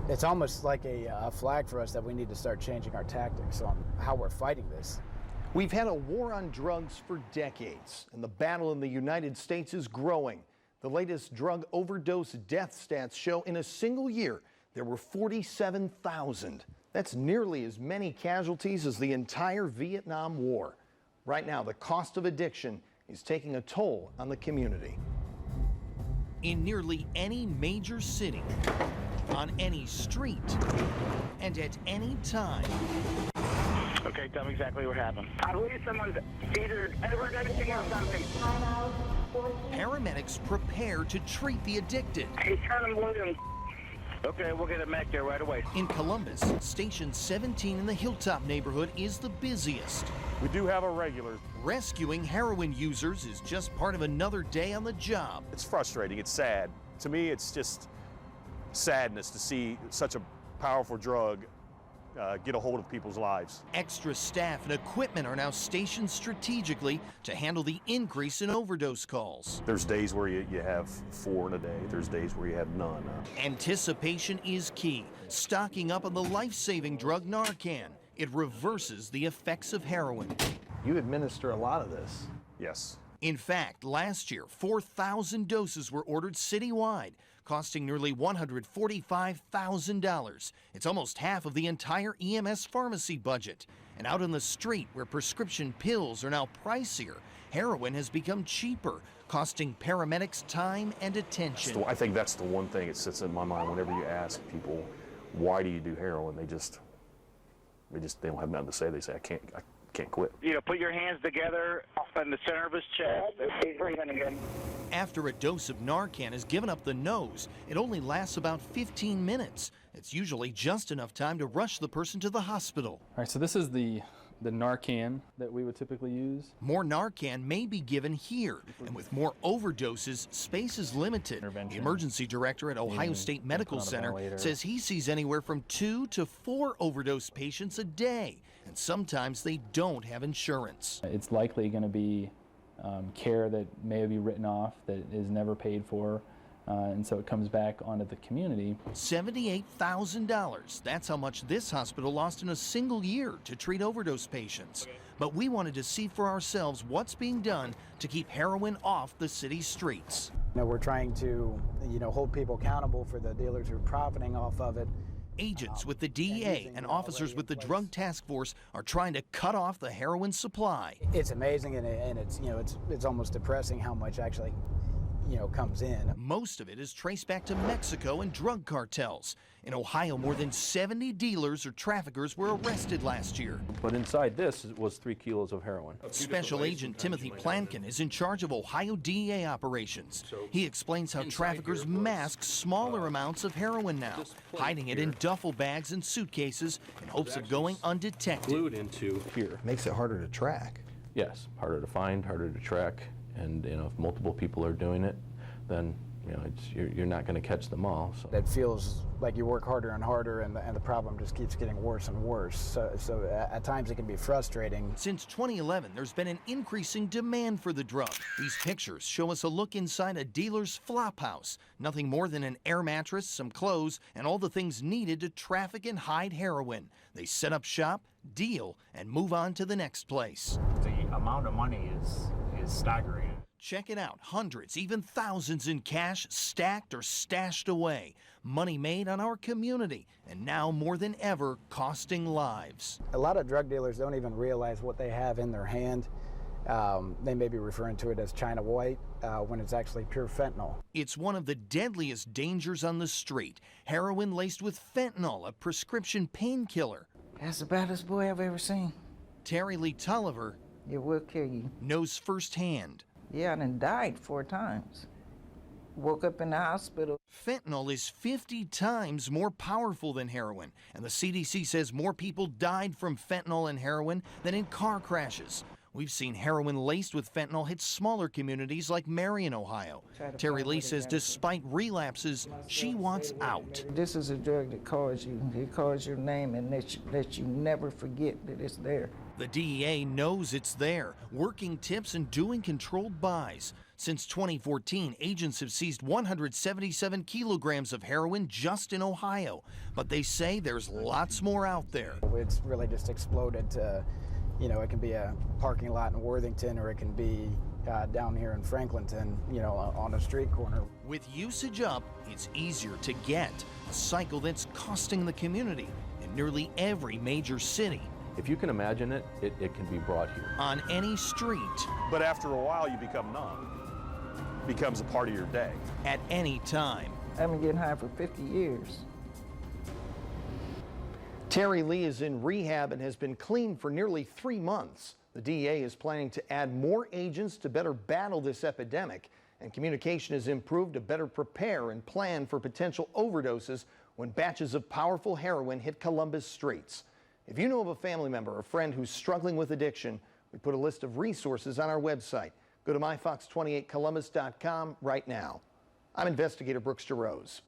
It's almost like a flag for us that we need to start changing our tactics on how we're fighting this. We've had a war on drugs for decades, and the battle in the United States is growing. The latest drug overdose death stats show in a single year there were 47,000. That's nearly as many casualties as the entire Vietnam War. Right now, the cost of addiction is taking a toll on the community. In nearly any major city, on any street, and at any time. Okay, tell me exactly what happened. I believe someone's either overdosing or something. Paramedics prepare to treat the addicted. He's turning blue. Okay, we'll get a mech there right away. In Columbus, Station 17 in the Hilltop neighborhood is the busiest. We do have our regulars. Rescuing heroin users is just part of another day on the job. It's frustrating, it's sad. To me, it's just sadness to see such a powerful drug get a hold of people's lives. Extra staff and equipment are now stationed strategically to handle the increase in overdose calls. There's days where you have 4 in a day. There's days where you have none. Anticipation is key. Stocking up on the life-saving drug Narcan. It reverses the effects of heroin. You administer a lot of this. Yes. In fact, last year, 4,000 doses were ordered citywide, costing nearly $145,000. It's almost half of the entire EMS pharmacy budget. And out on the street, where prescription pills are now pricier, heroin has become cheaper, costing paramedics time and attention. I think that's the one thing that sits in my mind whenever you ask people, why do you do heroin? They don't have nothing to say. They say, I can't quit. You know, put your hands together in the center of his chest. He's breathing again. After a dose of Narcan is given up the nose, it only lasts about 15 minutes. It's usually just enough time to rush the person to the hospital. All right, so this is the Narcan that we would typically use. More Narcan may be given here, and with more overdoses, space is limited. The emergency director at Ohio State Medical Center says he sees anywhere from 2 to 4 overdose patients a day, and sometimes they don't have insurance. It's likely going to be care that may be written off, that is never paid for, and so it comes back onto the community. $78,000. That's how much this hospital lost in a single year to treat overdose patients. But we wanted to see for ourselves what's being done to keep heroin off the city's streets. We're trying to, hold people accountable for the dealers who are profiting off of it. Agents with the DEA and officers with the Drug Task Force are trying to cut off the heroin supply. It's amazing, and it's it's almost depressing how much actually comes in. Most of it is traced back to Mexico and drug cartels. In Ohio, more than 70 dealers or traffickers were arrested last year. But inside this was 3 kilos of heroin. Special Agent Timothy Plankin is in charge of Ohio DEA operations. He explains how traffickers mask smaller amounts of heroin now, hiding it in duffel bags and suitcases in hopes of going undetected. Glued into here. Makes it harder to track. Yes, harder to find, harder to track, and if multiple people are doing it, then you're not going to catch them all. So. It feels like you work harder and harder, and the problem just keeps getting worse and worse. So at times it can be frustrating. Since 2011, there's been an increasing demand for the drug. These pictures show us a look inside a dealer's flop house. Nothing more than an air mattress, some clothes, and all the things needed to traffic and hide heroin. They set up shop, deal, and move on to the next place. The amount of money is staggering. Check it out, hundreds, even thousands in cash stacked or stashed away. Money made on our community, and now more than ever, costing lives. A lot of drug dealers don't even realize what they have in their hand. They may be referring to it as China White when it's actually pure fentanyl. It's one of the deadliest dangers on the street. Heroin laced with fentanyl, a prescription painkiller. That's the baddest boy I've ever seen. Terry Lee Tolliver It will kill you. knows firsthand. Yeah, I done died 4 times. Woke up in the hospital. Fentanyl is 50 times more powerful than heroin, and the CDC says more people died from fentanyl and heroin than in car crashes. We've seen heroin laced with fentanyl hit smaller communities like Marion, Ohio. Terry Lee says despite relapses, she wants out. This is a drug that calls you. It calls your name and lets you never forget that it's there. The DEA knows it's there, working tips and doing controlled buys. Since 2014, agents have seized 177 kilograms of heroin just in Ohio, but they say there's lots more out there. It's really just exploded to, you know, it can be a parking lot in Worthington, or it can be down here in Franklinton, you know, on a street corner. With usage up, it's easier to get, a cycle that's costing the community in nearly every major city. If you can imagine it, it can be brought here. On any street. But after a while, you become numb. It becomes a part of your day. At any time. I've been getting high for 50 years. Terry Lee is in rehab and has been clean for nearly 3 months. The DEA is planning to add more agents to better battle this epidemic, and communication has improved to better prepare and plan for potential overdoses when batches of powerful heroin hit Columbus streets. If you know of a family member or friend who's struggling with addiction, we put a list of resources on our website. Go to myfox28columbus.com right now. I'm investigator Brooks Jarosz.